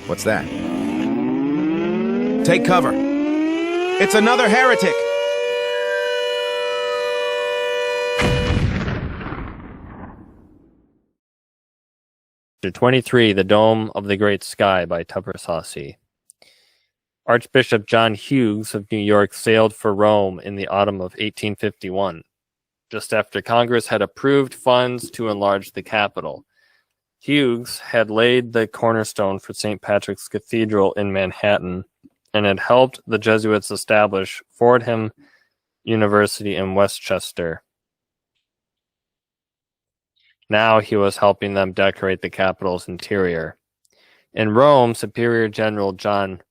What's that? Take cover. It's another heretic! Chapter 23, The Dome of the Great Sky by Tupper Saucy. Archbishop John Hughes of New York sailed for Rome in the autumn of 1851, just after Congress had approved funds to enlarge the capital. Hughes had laid the cornerstone for St. Patrick's Cathedral in Manhattan and had helped the Jesuits establish Fordham University in Westchester. Now he was helping them decorate the capital's interior. In Rome, Superior General John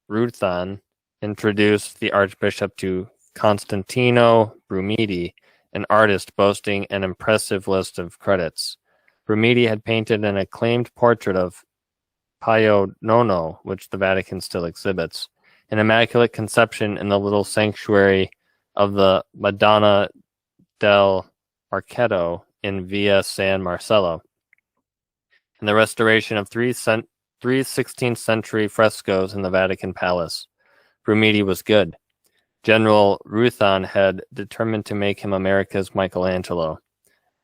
Ruthven introduced the Archbishop to Constantino Brumidi, an artist boasting an impressive list of credits. Brumidi had painted an acclaimed portrait of Pio IX, which the Vatican still exhibits, an Immaculate Conception in the little sanctuary of the Madonna del Archetto in Via San Marcello, and the restoration of three 16th century frescoes in the Vatican Palace. Brumidi was good. General Ruthven had determined to make him America's Michelangelo.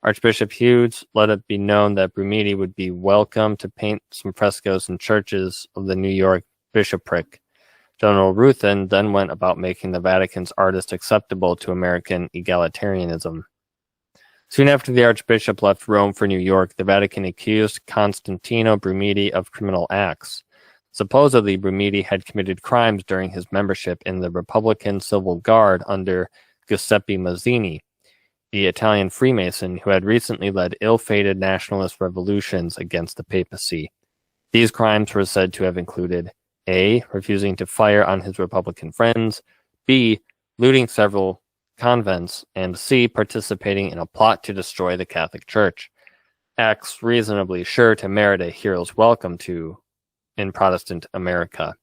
Archbishop Hughes let it be known that Brumidi would be welcome to paint some frescoes in churches of the New York bishopric. General Ruthven then went about making the Vatican's artist acceptable to American egalitarianism. Soon after the Archbishop left Rome for New York, the Vatican accused Constantino Brumidi of criminal acts. Supposedly, Brumidi had committed crimes during his membership in the Republican Civil Guard under Giuseppe Mazzini, the Italian Freemason who had recently led ill-fated nationalist revolutions against the papacy. These crimes were said to have included A. refusing to fire on his Republican friends, B. looting several convents, and C. participating in a plot to destroy the Catholic Church. Acts reasonably sure to merit a hero's welcome in Protestant America.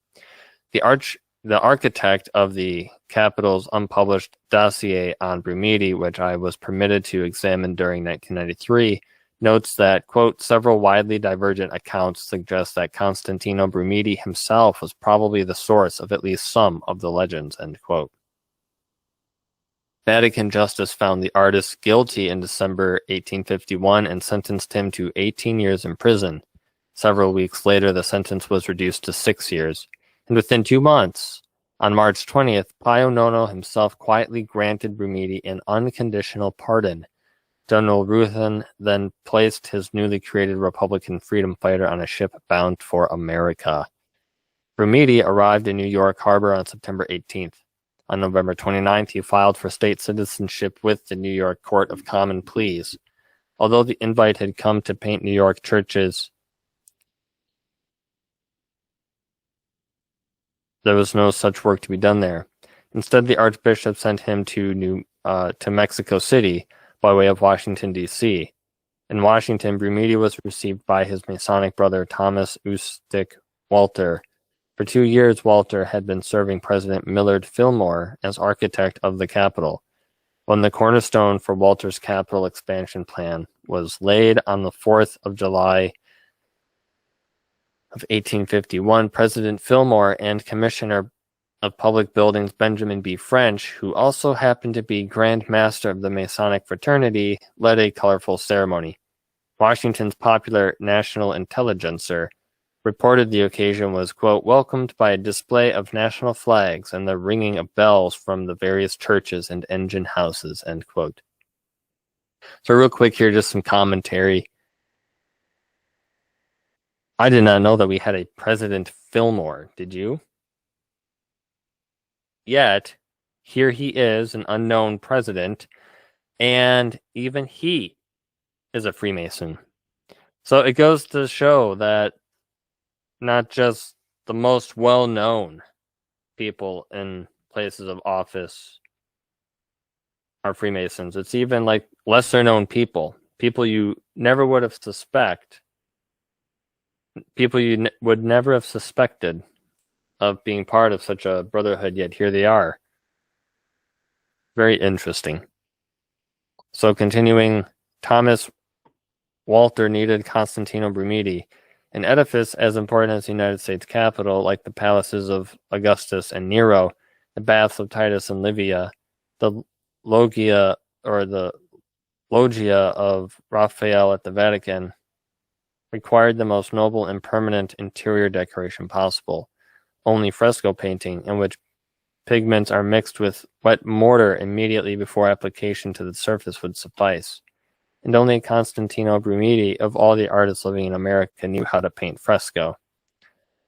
The architect of the Capitol's unpublished dossier on Brumidi, which I was permitted to examine during 1993, notes that, quote, several widely divergent accounts suggest that Constantino Brumidi himself was probably the source of at least some of the legends, end quote. Vatican justice found the artist guilty in December 1851 and sentenced him to 18 years in prison. Several weeks later, the sentence was reduced to 6 years. And within 2 months, on March 20th, Pio IX himself quietly granted Brumidi an unconditional pardon. General Ruthven then placed his newly created Republican freedom fighter on a ship bound for America. Brumidi arrived in New York Harbor on September 18th. On November 29th, he filed for state citizenship with the New York Court of Common Pleas. Although the invite had come to paint New York churches, there was no such work to be done there. Instead, the Archbishop sent him to Mexico City by way of Washington, D.C. In Washington, Brumidi was received by his Masonic brother Thomas Eustace Walter. For 2 years, Walter had been serving President Millard Fillmore as architect of the Capitol. When the cornerstone for Walter's capital expansion plan was laid on the 4th of July of 1851, President Fillmore and Commissioner of Public Buildings Benjamin B. French, who also happened to be Grand Master of the Masonic Fraternity, led a colorful ceremony. Washington's popular national intelligencer reported the occasion was, quote, welcomed by a display of national flags and the ringing of bells from the various churches and engine houses, end quote. So real quick here, just some commentary. I did not know that we had a President Fillmore. Did you? Yet, here he is, an unknown president, and even he is a Freemason. So it goes to show that not just the most well-known people in places of office are Freemasons. It's even like lesser-known people you never would have suspected. People you would never have suspected of being part of such a brotherhood, yet here they are. Very interesting. So continuing, Thomas Walter needed Constantino Brumidi, An edifice as important as the United States Capitol, like the palaces of Augustus and Nero, the baths of Titus and Livia, the loggia of Raphael at the Vatican, required the most noble and permanent interior decoration possible. Only fresco painting, in which pigments are mixed with wet mortar immediately before application to the surface, would suffice. And only Constantino Brumidi, of all the artists living in America, knew how to paint fresco.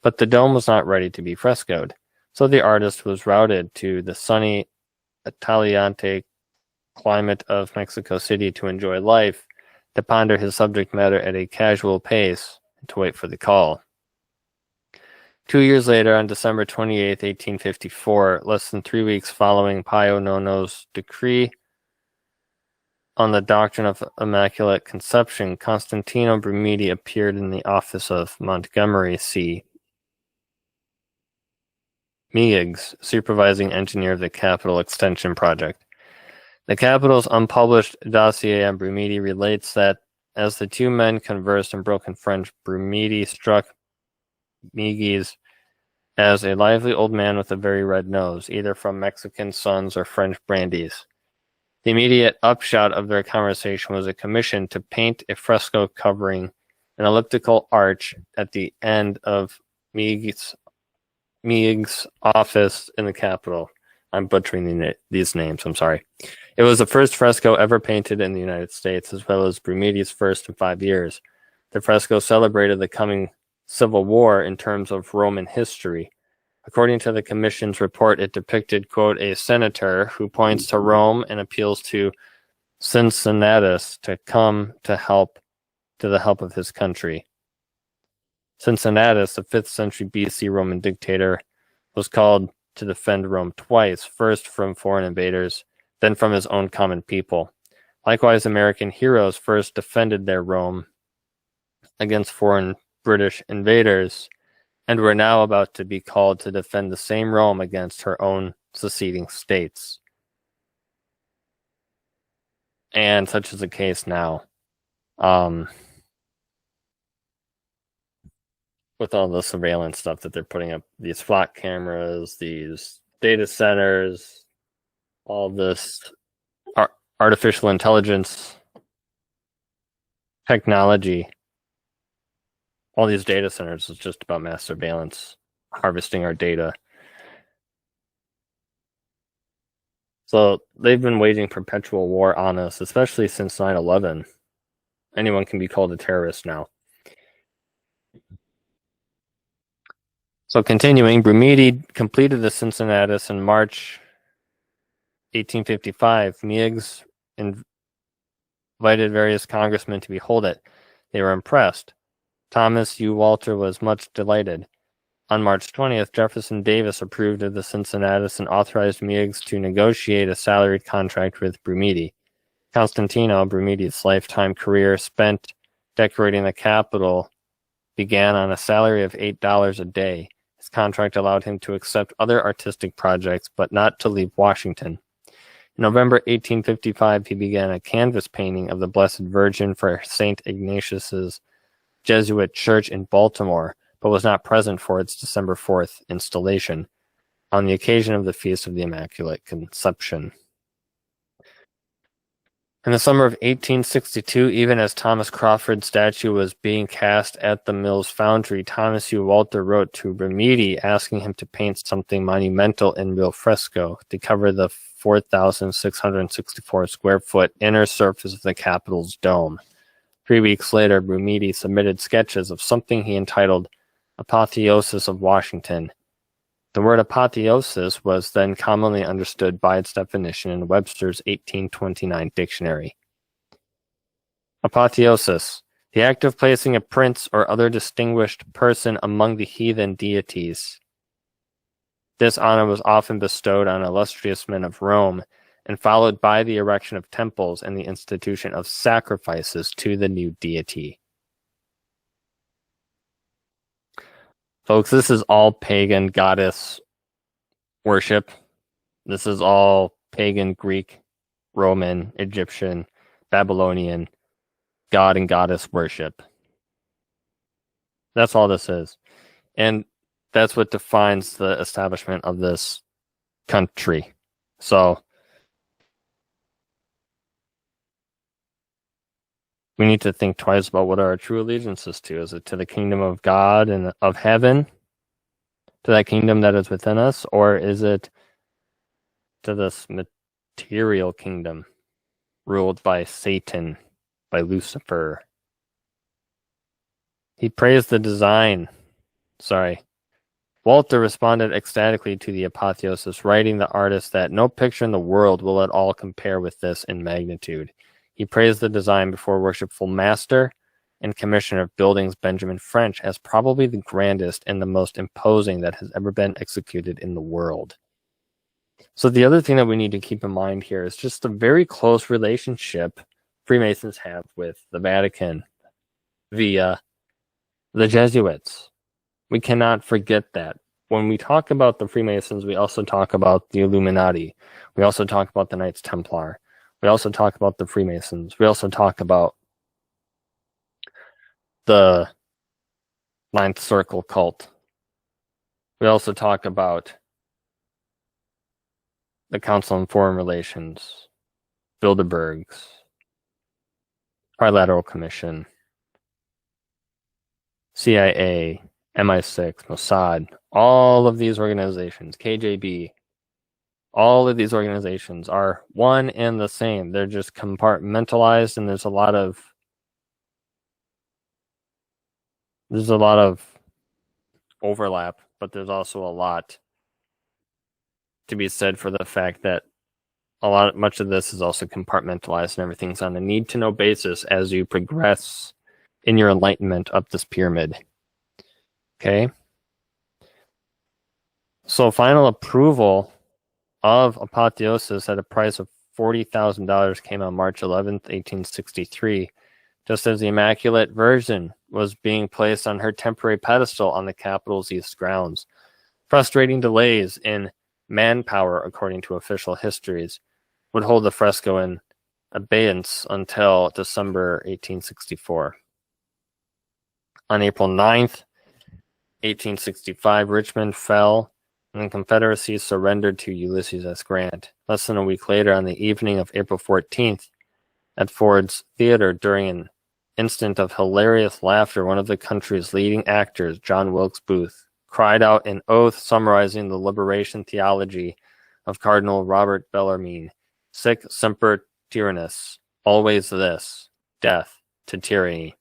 But the dome was not ready to be frescoed, so the artist was routed to the sunny Italiante climate of Mexico City to enjoy life, to ponder his subject matter at a casual pace, and to wait for the call. 2 years later, on December 28, 1854, less than 3 weeks following Pio IX's decree on the doctrine of Immaculate Conception, Constantino Brumidi appeared in the office of Montgomery C. Meigs, supervising engineer of the Capitol Extension Project. The Capitol's unpublished dossier on Brumidi relates that as the two men conversed in broken French, Brumidi struck Meigs as a lively old man with a very red nose, either from Mexican suns or French brandies. The immediate upshot of their conversation was a commission to paint a fresco covering an elliptical arch at the end of Meigs' office in the Capitol. I'm butchering these names, I'm sorry. It was the first fresco ever painted in the United States, as well as Brumidi's first in 5 years. The fresco celebrated the coming Civil War in terms of Roman history. According to the Commission's report, it depicted, quote, a senator who points to Rome and appeals to Cincinnatus to come to the help of his country. Cincinnatus, the 5th century BC Roman dictator, was called to defend Rome twice, first from foreign invaders, then from his own common people. Likewise, American heroes first defended their Rome against foreign British invaders, and were now about to be called to defend the same Rome against her own seceding states. And such is the case now. With all the surveillance stuff that they're putting up, these flock cameras, these data centers, all this artificial intelligence technology, all these data centers is just about mass surveillance, harvesting our data. So they've been waging perpetual war on us, especially since 9/11. Anyone can be called a terrorist now. So continuing, Brumidi completed the Cincinnatus in March 1855. Meigs invited various congressmen to behold it. They were impressed. Thomas U. Walter was much delighted. On March 20th, Jefferson Davis approved of the Cincinnatus and authorized Meigs to negotiate a salaried contract with Brumidi. Constantino, Brumidi's lifetime career spent decorating the Capitol, began on a salary of $8 a day. His contract allowed him to accept other artistic projects, but not to leave Washington. In November 1855, he began a canvas painting of the Blessed Virgin for St. Ignatius's Jesuit Church in Baltimore, but was not present for its December 4th installation, on the occasion of the Feast of the Immaculate Conception. In the summer of 1862, even as Thomas Crawford's statue was being cast at the Mills Foundry, Thomas U. Walter wrote to Brumidi asking him to paint something monumental in real fresco to cover the 4,664 square foot inner surface of the Capitol's dome. 3 weeks later, Brumidi submitted sketches of something he entitled Apotheosis of Washington. The word apotheosis was then commonly understood by its definition in Webster's 1829 dictionary. Apotheosis, the act of placing a prince or other distinguished person among the heathen deities. This honor was often bestowed on illustrious men of Rome, and followed by the erection of temples and the institution of sacrifices to the new deity. Folks, this is all pagan goddess worship. This is all pagan Greek, Roman, Egyptian, Babylonian god and goddess worship. That's all this is. And that's what defines the establishment of this country. So we need to think twice about what our true allegiance is to. Is it to the kingdom of God and of heaven, to that kingdom that is within us, or is it to this material kingdom ruled by Satan, by Lucifer? He praised the design. Walter responded ecstatically to the Apotheosis, writing the artist that no picture in the world will at all compare with this in magnitude. He praised the design before worshipful master and commissioner of buildings Benjamin French as probably the grandest and the most imposing that has ever been executed in the world. So the other thing that we need to keep in mind here is just the very close relationship Freemasons have with the Vatican via the Jesuits. We cannot forget that. When we talk about the Freemasons, we also talk about the Illuminati. We also talk about the Knights Templar. We also talk about the Freemasons. We also talk about the Ninth Circle cult. We also talk about the Council on Foreign Relations, Bilderbergs, Trilateral Commission, CIA, MI6, Mossad, all of these organizations, KGB, all of these organizations are one and the same. They're just compartmentalized, and there's a lot of overlap, but there's also a lot to be said for the fact that much of this is also compartmentalized and everything's on a need-to-know basis as you progress in your enlightenment up this pyramid. Okay? So final approval of Apotheosis at a price of $40,000 came on March 11th, 1863, just as the Immaculate Virgin was being placed on her temporary pedestal on the Capitol's east grounds. Frustrating delays in manpower, according to official histories, would hold the fresco in abeyance until December 1864. On April 9th, 1865, Richmond fell, and the Confederacy surrendered to Ulysses S. Grant. Less than a week later, on the evening of April 14th, at Ford's Theater, during an instant of hilarious laughter, one of the country's leading actors, John Wilkes Booth, cried out an oath summarizing the liberation theology of Cardinal Robert Bellarmine, sic semper tyrannis, always this, death to tyranny,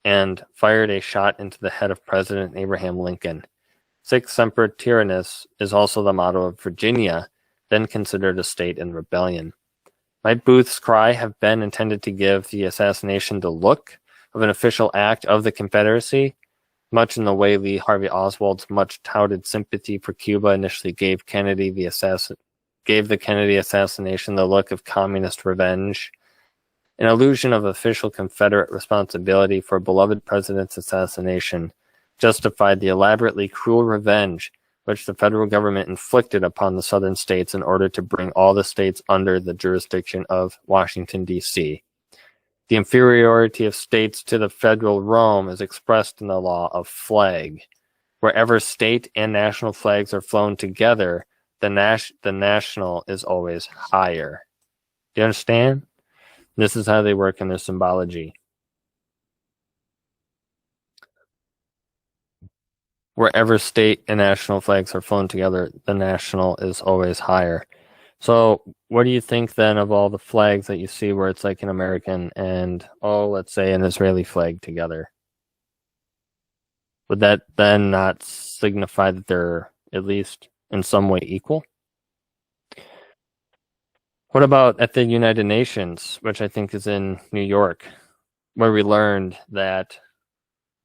and fired a shot into the head of President Abraham Lincoln. Sic semper tyrannis is also the motto of Virginia, then considered a state in rebellion. Might Booth's cry have been intended to give the assassination the look of an official act of the Confederacy, much in the way Lee Harvey Oswald's much-touted sympathy for Cuba initially gave the Kennedy assassination the look of communist revenge? An illusion of official Confederate responsibility for a beloved president's assassination justified the elaborately cruel revenge which the federal government inflicted upon the southern states in order to bring all the states under the jurisdiction of Washington, D.C. The inferiority of states to the federal Rome is expressed in the law of flag. Wherever state and national flags are flown together, the national is always higher. Do you understand? This is how they work in their symbology. Wherever state and national flags are flown together, the national is always higher. So what do you think then of all the flags that you see where it's like an American and, let's say an Israeli flag together? Would that then not signify that they're at least in some way equal? What about at the United Nations, which I think is in New York, where we learned that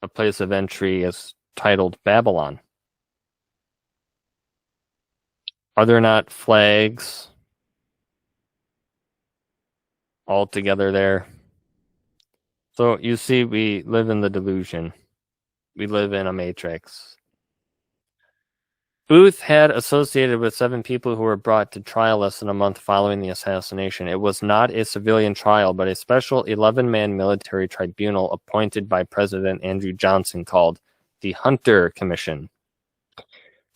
a place of entry is titled Babylon? Are there not flags all together there? So you see, we live in the delusion. We live in a matrix. Booth had associated with 7 people who were brought to trial less than a month following the assassination. It was not a civilian trial, but a special 11-man military tribunal appointed by President Andrew Johnson called the Hunter Commission.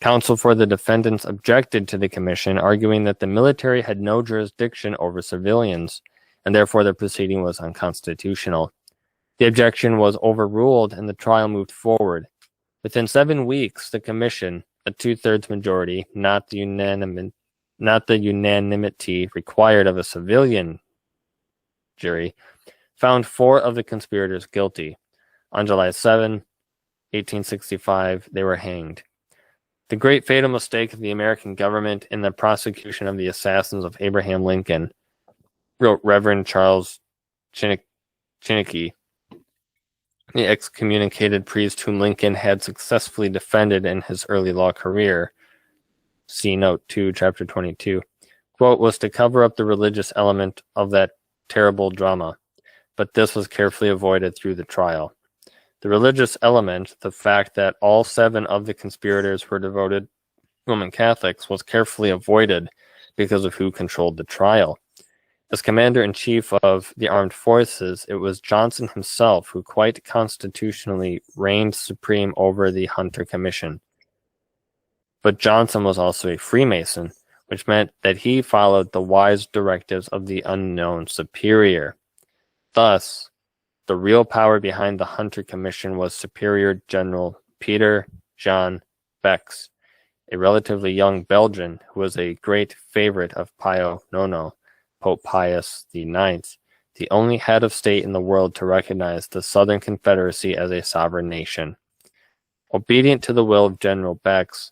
Counsel for the defendants objected to the commission, arguing that the military had no jurisdiction over civilians, and therefore the proceeding was unconstitutional. The objection was overruled, and the trial moved forward. Within 7 weeks, the commission, a 2/3 majority, not the unanimity required of a civilian jury, found 4 of the conspirators guilty. On July 7, 1865, they were hanged. The great fatal mistake of the American government in the prosecution of the assassins of Abraham Lincoln, wrote Reverend Charles Chinnicky, the excommunicated priest whom Lincoln had successfully defended in his early law career, see note 2, chapter 22, quote, was to cover up the religious element of that terrible drama, but this was carefully avoided through the trial. The religious element, the fact that all 7 of the conspirators were devoted Roman Catholics, was carefully avoided because of who controlled the trial. As commander-in-chief of the armed forces, it was Johnson himself who quite constitutionally reigned supreme over the Hunter Commission. But Johnson was also a Freemason, which meant that he followed the wise directives of the unknown superior. Thus, the real power behind the Hunter Commission was Superior General Peter Jean Bex, a relatively young Belgian who was a great favorite of Pio IX, Pope Pius IX, the only head of state in the world to recognize the Southern Confederacy as a sovereign nation. Obedient to the will of General Bex,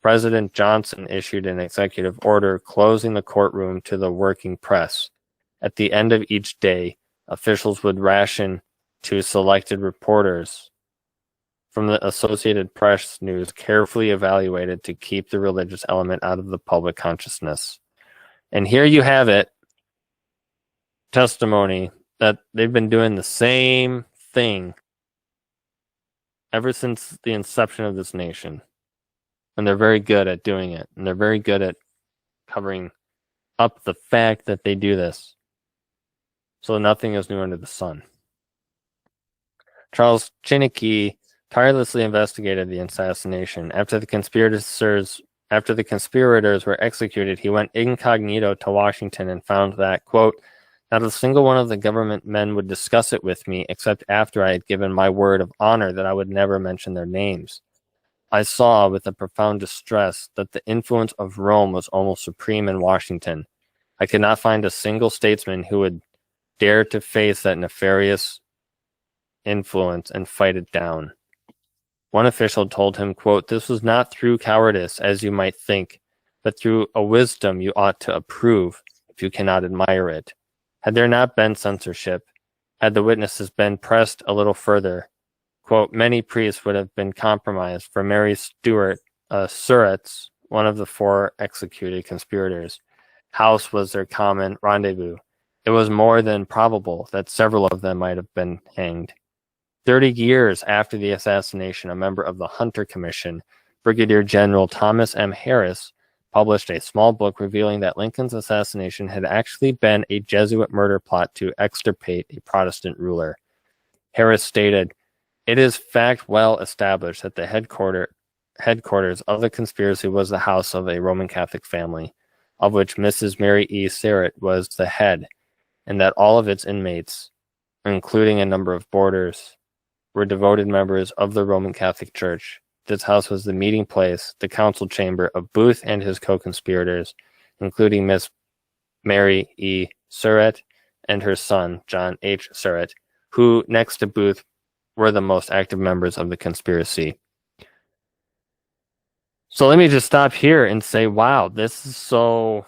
President Johnson issued an executive order closing the courtroom to the working press. At the end of each day, officials would ration to selected reporters from the Associated Press news carefully evaluated to keep the religious element out of the public consciousness. And here you have it, testimony that they've been doing the same thing ever since the inception of this nation. And they're very good at doing it. And they're very good at covering up the fact that they do this. So nothing is new under the sun. Charles Chinnicky tirelessly investigated the assassination. After the conspirators were executed, he went incognito to Washington and found that, quote, not a single one of the government men would discuss it with me except after I had given my word of honor that I would never mention their names. I saw with a profound distress that the influence of Rome was almost supreme in Washington. I could not find a single statesman who would dare to face that nefarious influence and fight it down. One official told him, quote, this was not through cowardice, as you might think, but through a wisdom you ought to approve, if you cannot admire it. Had there not been censorship, had the witnesses been pressed a little further, quote, many priests would have been compromised, for Mary Surratt's, one of the 4 executed conspirators, house was their common rendezvous. It was more than probable that several of them might have been hanged. 30 years after the assassination, a member of the Hunter Commission, Brigadier General Thomas M. Harris, published a small book revealing that Lincoln's assassination had actually been a Jesuit murder plot to extirpate a Protestant ruler. Harris stated, it is fact well established that the headquarters of the conspiracy was the house of a Roman Catholic family, of which Mrs. Mary E. Surratt was the head, and that all of its inmates, including a number of boarders, were devoted members of the Roman Catholic Church. This house was the meeting place, the council chamber of Booth and his co-conspirators, including Miss Mary E. Surratt and her son, John H. Surratt, who, next to Booth, were the most active members of the conspiracy. So let me just stop here and say, wow, this is so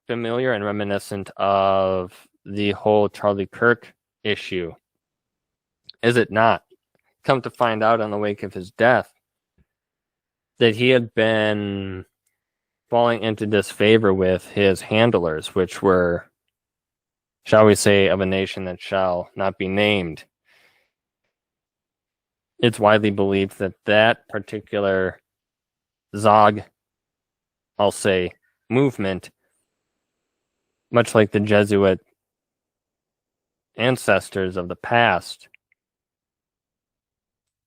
familiar and reminiscent of the whole Charlie Kirk issue. Is it not? Come to find out on the wake of his death that he had been falling into disfavor with his handlers, which were, shall we say, of a nation that shall not be named. It's widely believed that that particular Zog, I'll say, movement, much like the Jesuit ancestors of the past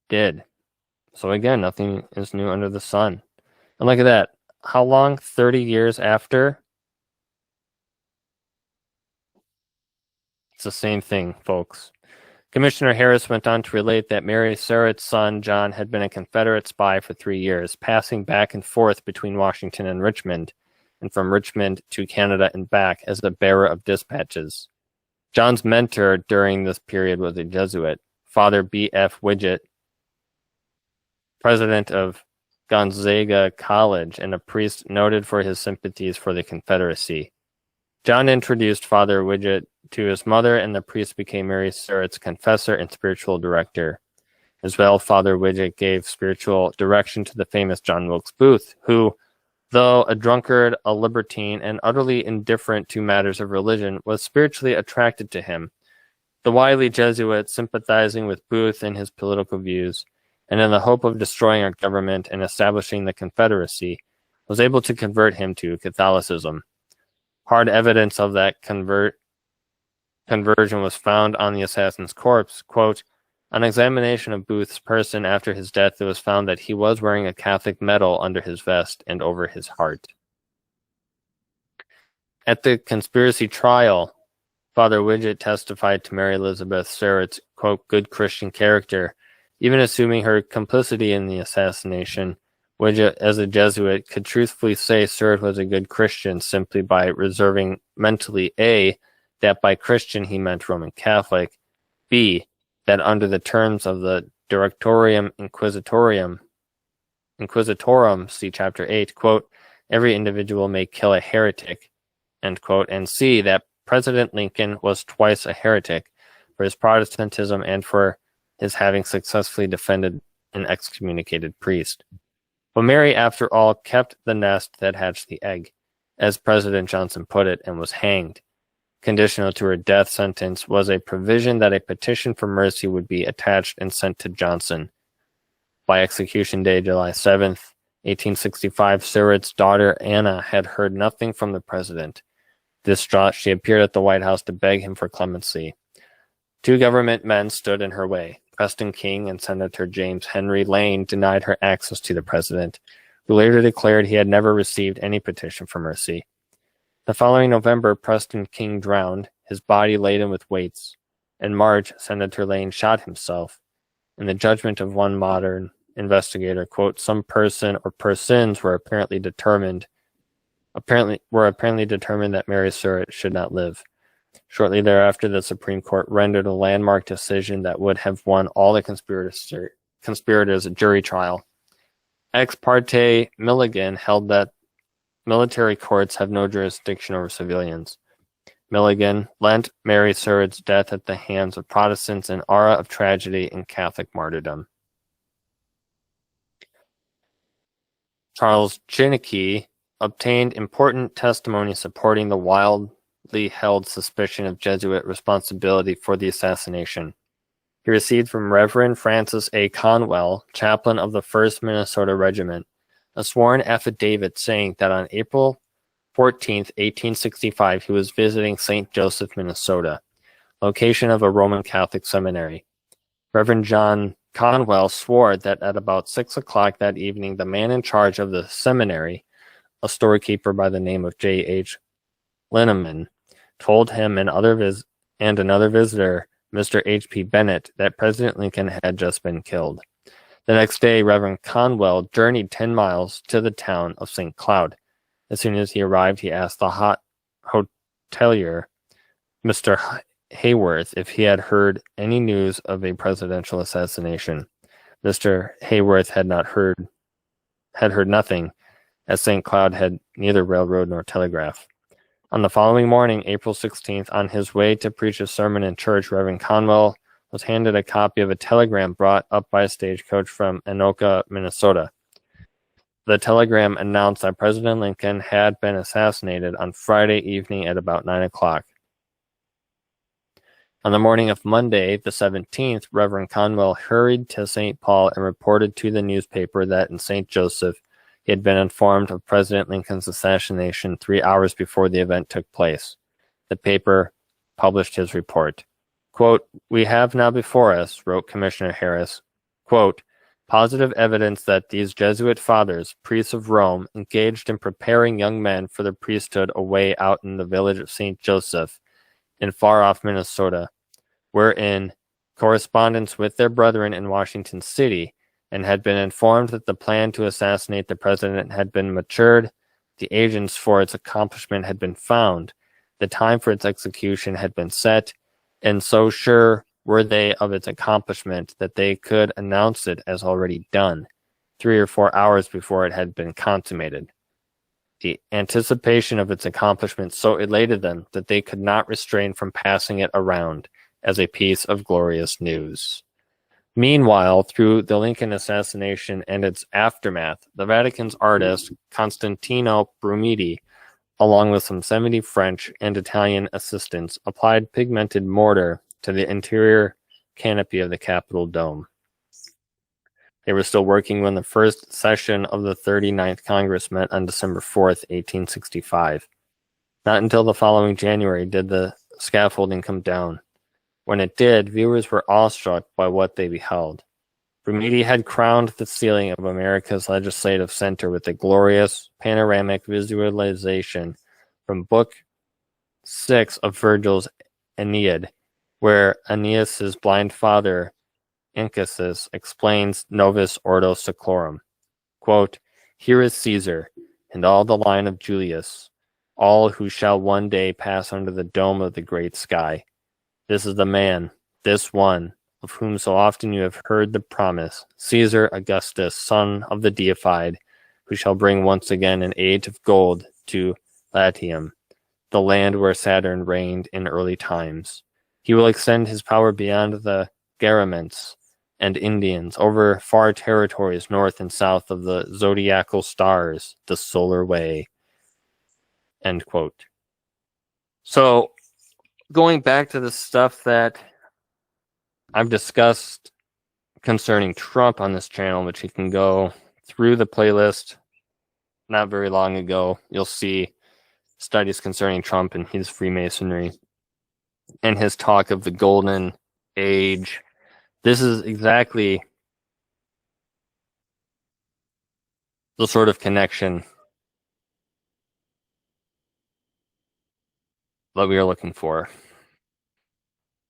did. So again, nothing is new under the sun. And look at that. How long? 30 years after? It's the same thing, folks. Commissioner Harris went on to relate that Mary Surratt's son, John, had been a Confederate spy for 3 years, passing back and forth between Washington and Richmond, and from Richmond to Canada and back as the bearer of dispatches. John's mentor during this period was a Jesuit, Father B.F. Widget, president of Gonzaga College and a priest noted for his sympathies for the Confederacy. John introduced Father Widget to his mother, and the priest became Mary Surratt's confessor and spiritual director. As well, Father Widget gave spiritual direction to the famous John Wilkes Booth, who, though a drunkard, a libertine, and utterly indifferent to matters of religion, was spiritually attracted to him. The wily Jesuit, sympathizing with Booth and his political views, and in the hope of destroying our government and establishing the Confederacy, was able to convert him to Catholicism. Hard evidence of that conversion was found on the assassin's corpse. Quote, on examination of Booth's person after his death, it was found that he was wearing a Catholic medal under his vest and over his heart. At the conspiracy trial, Father Widget testified to Mary Elizabeth Surratt's, quote, good Christian character. Even assuming her complicity in the assassination, Widget, as a Jesuit, could truthfully say Surratt was a good Christian simply by reserving mentally A, that by Christian he meant Roman Catholic, B, that under the terms of the Directorium Inquisitorum, see Chapter 8, quote, every individual may kill a heretic, end quote, and C, that President Lincoln was twice a heretic for his Protestantism and for his having successfully defended an excommunicated priest. But Mary, after all, kept the nest that hatched the egg, as President Johnson put it, and was hanged. Conditional to her death sentence was a provision that a petition for mercy would be attached and sent to Johnson. By execution day, July 7th, 1865, Surratt's daughter Anna had heard nothing from the president. Distraught, she appeared at the White House to beg him for clemency. 2 government men stood in her way. Preston King and Senator James Henry Lane denied her access to the president, who later declared he had never received any petition for mercy. The following November, Preston King drowned, his body laden with weights. In March, Senator Lane shot himself. In the judgment of one modern investigator, quote, some person or persons were apparently determined that Mary Surratt should not live. Shortly thereafter, the Supreme Court rendered a landmark decision that would have won all the conspirators a jury trial. Ex parte Milligan held that military courts have no jurisdiction over civilians. Milligan lent Mary Surratt's death at the hands of Protestants an aura of tragedy and Catholic martyrdom. Charles Chinnicky obtained important testimony supporting the wildly held suspicion of Jesuit responsibility for the assassination. He received from Reverend Francis A. Conwell, chaplain of the 1st Minnesota Regiment, a sworn affidavit saying that on April 14, 1865, he was visiting St. Joseph, Minnesota, location of a Roman Catholic seminary. Reverend John Conwell swore that at about 6 o'clock that evening, the man in charge of the seminary, a storekeeper by the name of J.H. Linneman, told him and another visitor, Mr. H.P. Bennett, that President Lincoln had just been killed. The next day, Reverend Conwell journeyed 10 miles to the town of St. Cloud. As soon as he arrived, he asked the hotelier, Mr. Hayworth, if he had heard any news of a presidential assassination. Mr. Hayworth had heard nothing, as St. Cloud had neither railroad nor telegraph. On the following morning, April 16th, on his way to preach a sermon in church, Reverend Conwell was handed a copy of a telegram brought up by a stagecoach from Anoka, Minnesota. The telegram announced that President Lincoln had been assassinated on Friday evening at about 9 o'clock. On the morning of Monday, the 17th, Reverend Conwell hurried to St. Paul and reported to the newspaper that in St. Joseph, He had been informed of President Lincoln's assassination 3 hours before the event took place. The paper published his report. Quote, "We have now before us," wrote Commissioner Harris, quote, "positive evidence that these Jesuit fathers, priests of Rome, engaged in preparing young men for the priesthood away out in the village of St. Joseph in far-off Minnesota, were in correspondence with their brethren in Washington City, and had been informed that the plan to assassinate the president had been matured, the agents for its accomplishment had been found, the time for its execution had been set, and so sure were they of its accomplishment that they could announce it as already done, 3 or 4 hours before it had been consummated. The anticipation of its accomplishment so elated them that they could not refrain from passing it around as a piece of glorious news." Meanwhile, through the Lincoln assassination and its aftermath, the Vatican's artist, Costantino Brumidi, along with some 70 French and Italian assistants, applied pigmented mortar to the interior canopy of the Capitol dome. They were still working when the first session of the 39th Congress met on December 4th, 1865. Not until the following January did the scaffolding come down. When it did, viewers were awestruck by what they beheld. Brumidi had crowned the ceiling of America's legislative center with a glorious panoramic visualization from Book 6 of Virgil's Aeneid, where Aeneas's blind father, Anchises, explains Novus Ordo Seclorum. Quote, "Here is Caesar, and all the line of Julius, all who shall one day pass under the dome of the great sky. This is the man, this one, of whom so often you have heard the promise, Caesar Augustus, son of the deified, who shall bring once again an age of gold to Latium, the land where Saturn reigned in early times. He will extend his power beyond the Garaments and Indians, over far territories north and south of the zodiacal stars, the solar way." End quote. So, going back to the stuff that I've discussed concerning Trump on this channel, which you can go through the playlist not very long ago, you'll see studies concerning Trump and his Freemasonry and his talk of the golden age. This is exactly the sort of connection that we are looking for.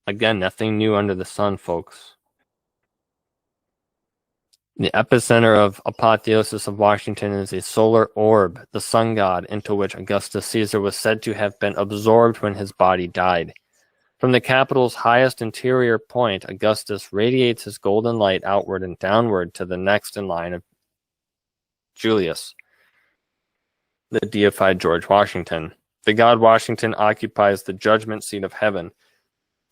Again, nothing new under the sun, folks. The epicenter of Apotheosis of Washington is a solar orb, the sun god, into which Augustus Caesar was said to have been absorbed when his body died. From the Capitol's highest interior point, Augustus radiates his golden light outward and downward to the next in line of Julius, the deified George Washington. The god Washington occupies the judgment seat of heaven,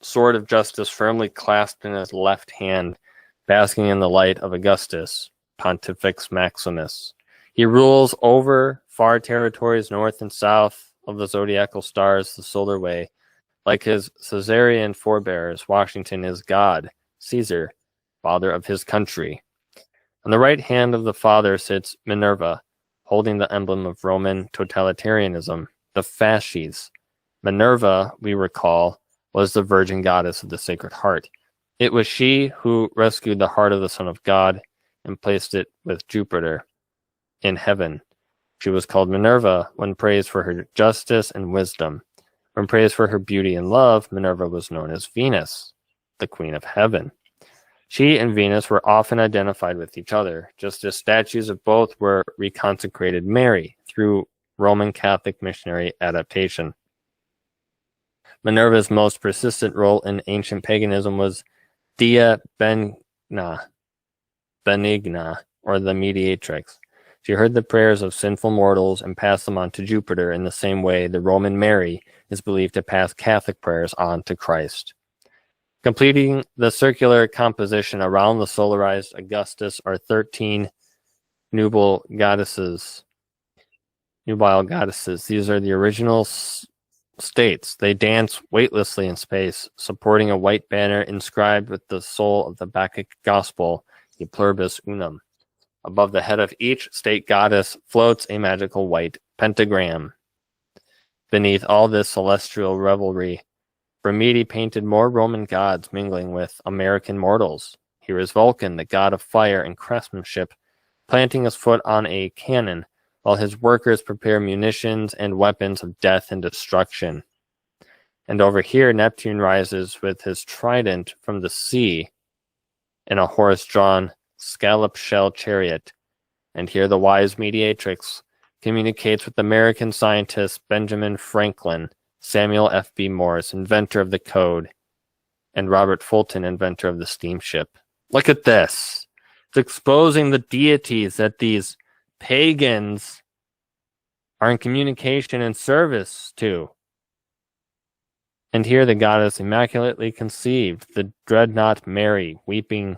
sword of justice firmly clasped in his left hand, basking in the light of Augustus, Pontifex Maximus. He rules over far territories north and south of the zodiacal stars, the solar way. Like his Caesarian forebears, Washington is God, Caesar, father of his country. On the right hand of the father sits Minerva, holding the emblem of Roman totalitarianism, the fasces. Minerva, we recall, was the virgin goddess of the Sacred Heart. It was she who rescued the heart of the Son of God and placed it with Jupiter in heaven. She was called Minerva when praised for her justice and wisdom. When praised for her beauty and love, Minerva was known as Venus, the Queen of Heaven. She and Venus were often identified with each other, just as statues of both were reconsecrated Mary through Roman Catholic missionary adaptation. Minerva's most persistent role in ancient paganism was Dea Benigna, or the mediatrix. She heard the prayers of sinful mortals and passed them on to Jupiter in the same way the Roman Mary is believed to pass Catholic prayers on to Christ. Completing the circular composition around the solarized Augustus are 13 nubile goddesses. These are the original states. They dance weightlessly in space, supporting a white banner inscribed with the soul of the Bacchic Gospel, E Pluribus Unum. Above the head of each state goddess floats a magical white pentagram. Beneath all this celestial revelry, Brahmidi painted more Roman gods mingling with American mortals. Here is Vulcan, the god of fire and craftsmanship, planting his foot on a cannon while his workers prepare munitions and weapons of death and destruction. And over here, Neptune rises with his trident from the sea in a horse-drawn scallop shell chariot. And here the wise mediatrix communicates with American scientists Benjamin Franklin, Samuel F.B. Morse, inventor of the code, and Robert Fulton, inventor of the steamship. Look at this. It's exposing the deities that these pagans are in communication and service to. And here the goddess immaculately conceived, the dreadnought Mary, wearing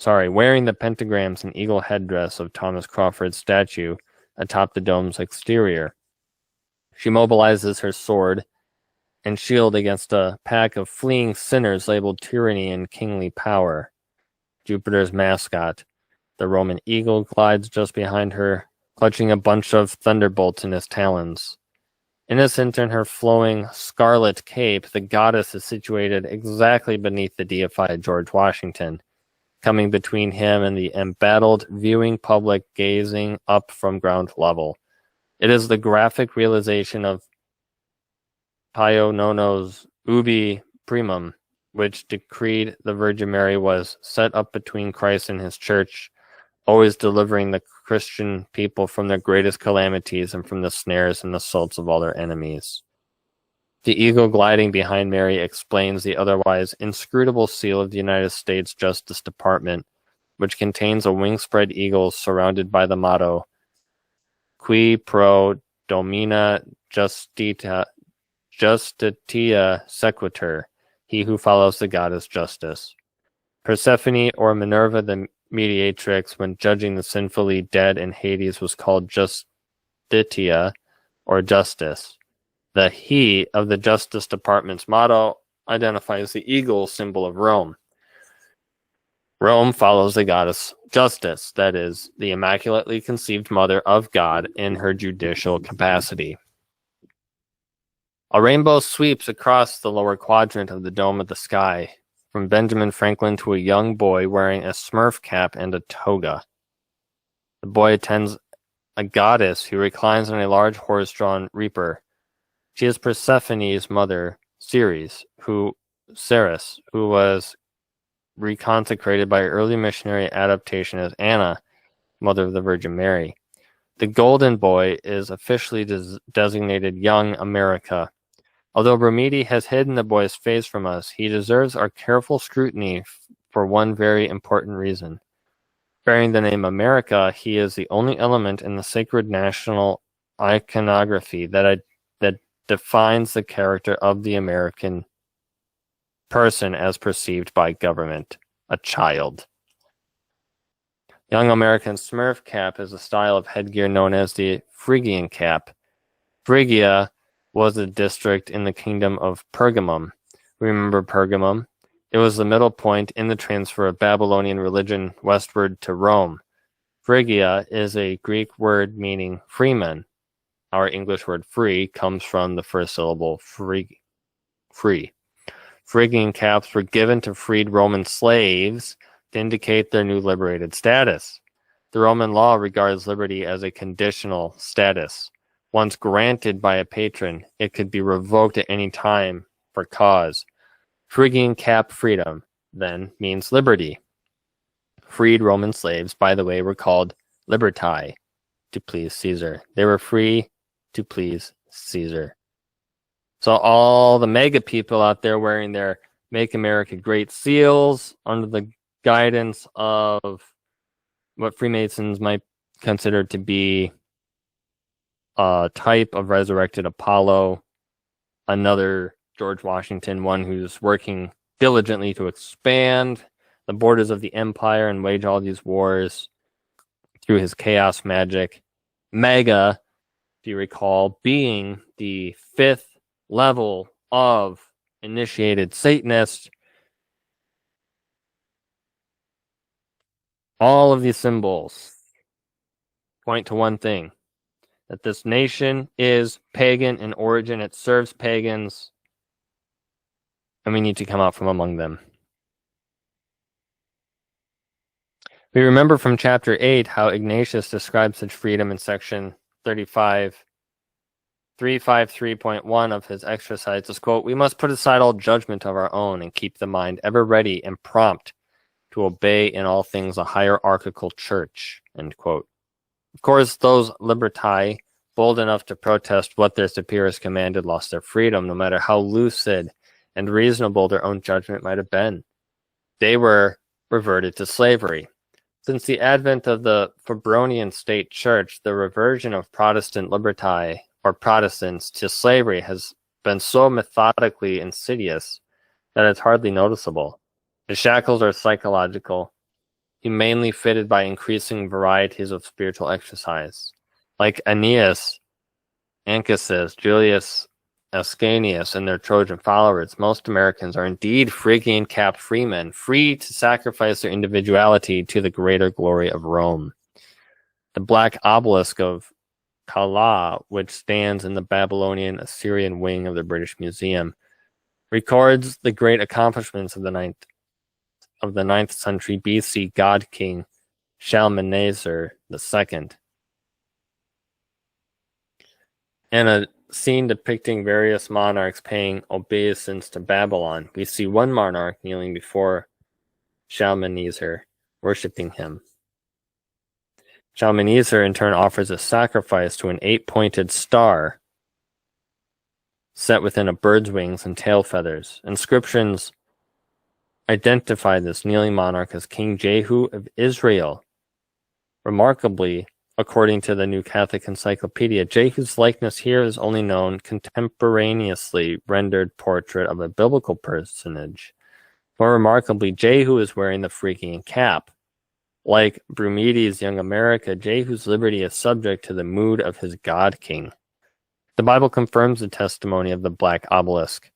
the pentagrams and eagle headdress of Thomas Crawford's statue atop the dome's exterior. She mobilizes her sword and shield against a pack of fleeing sinners labeled tyranny and kingly power. Jupiter's mascot, the Roman eagle, glides just behind her, clutching a bunch of thunderbolts in his talons. Innocent in her flowing scarlet cape, the goddess is situated exactly beneath the deified George Washington, coming between him and the embattled viewing public gazing up from ground level. It is the graphic realization of Pio Nono's Ubi Primum, which decreed the Virgin Mary was set up between Christ and his church, always delivering the Christian people from their greatest calamities and from the snares and assaults of all their enemies. The eagle gliding behind Mary explains the otherwise inscrutable seal of the United States Justice Department, which contains a wing-spread eagle surrounded by the motto, Qui pro domina justitia sequitur, he who follows the goddess justice. Persephone, or Minerva the mediatrix, when judging the sinfully dead in Hades, was called Justitia, or justice. The he of the Justice Department's motto identifies the eagle, symbol of Rome. Rome follows the goddess Justice, that is, the immaculately conceived mother of God in her judicial capacity. A rainbow sweeps across the lower quadrant of the dome of the sky, from Benjamin Franklin to a young boy wearing a Smurf cap and a toga. The boy attends a goddess who reclines on a large horse-drawn reaper. She is Persephone's mother, Ceres, who was reconsecrated by early missionary adaptation as Anna, mother of the Virgin Mary. The golden boy is officially designated Young America. Although Brahmidi has hidden the boy's face from us, he deserves our careful scrutiny for one very important reason. Bearing the name America, he is the only element in the sacred national iconography that defines the character of the American person as perceived by government, a child. Young American Smurf cap is a style of headgear known as the Phrygian cap. Phrygia was a district in the kingdom of Pergamum. Remember Pergamum? It was the middle point in the transfer of Babylonian religion westward to Rome. Phrygia is a Greek word meaning freeman. Our English word free comes from the first syllable free. Phrygian caps were given to freed Roman slaves to indicate their new liberated status. The Roman law regards liberty as a conditional status. Once granted by a patron, it could be revoked at any time for cause. Phrygian cap freedom, then, means liberty. Freed Roman slaves, by the way, were called liberti, to please Caesar. They were free to please Caesar. So all the mega people out there wearing their Make America Great seals under the guidance of what Freemasons might consider to be a type of resurrected Apollo, another George Washington, one who's working diligently to expand the borders of the empire and wage all these wars through his chaos magic. Mega, if you recall, being the fifth level of initiated Satanist. All of these symbols point to one thing, that this nation is pagan in origin. It serves pagans, and we need to come out from among them. We remember from chapter 8 how Ignatius describes such freedom in section 353.1 of his exercises. Quote, "We must put aside all judgment of our own and keep the mind ever ready and prompt to obey in all things a hierarchical church." End quote. Of course, those liberti, bold enough to protest what their superiors commanded, lost their freedom, no matter how lucid and reasonable their own judgment might have been. They were reverted to slavery. Since the advent of the Febronian state church, the reversion of Protestant liberti, or Protestants, to slavery has been so methodically insidious that it's hardly noticeable. The shackles are psychological, humanely fitted by increasing varieties of spiritual exercise. Like Aeneas, Anchises, Julius Ascanius, and their Trojan followers, most Americans are indeed Phrygian-capped freemen, free to sacrifice their individuality to the greater glory of Rome. The black obelisk of Calah, which stands in the Babylonian-Assyrian wing of the British Museum, records the great accomplishments of the 9th century BC god king Shalmaneser II. And a scene depicting various monarchs paying obeisance to Babylon. We see one monarch kneeling before Shalmaneser, worshipping him. Shalmaneser in turn offers a sacrifice to an 8-pointed star set within a bird's wings and tail feathers. Inscriptions identify this kneeling monarch as King Jehu of Israel. Remarkably, according to the New Catholic Encyclopedia, Jehu's likeness here is only known contemporaneously rendered portrait of a biblical personage. More remarkably, Jehu is wearing the Phrygian cap. Like Brumides' Young America, Jehu's liberty is subject to the mood of his god king. The Bible confirms the testimony of the black obelisk.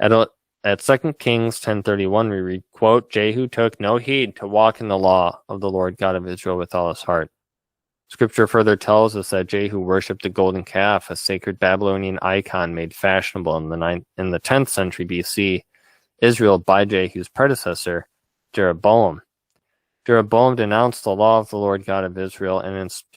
At 2 Kings 10:31, we read, quote, "Jehu took no heed to walk in the law of the Lord God of Israel with all his heart." Scripture further tells us that Jehu worshipped the golden calf, a sacred Babylonian icon made fashionable in the 10th century BC Israel by Jehu's predecessor, Jeroboam. Jeroboam denounced the law of the Lord God of Israel and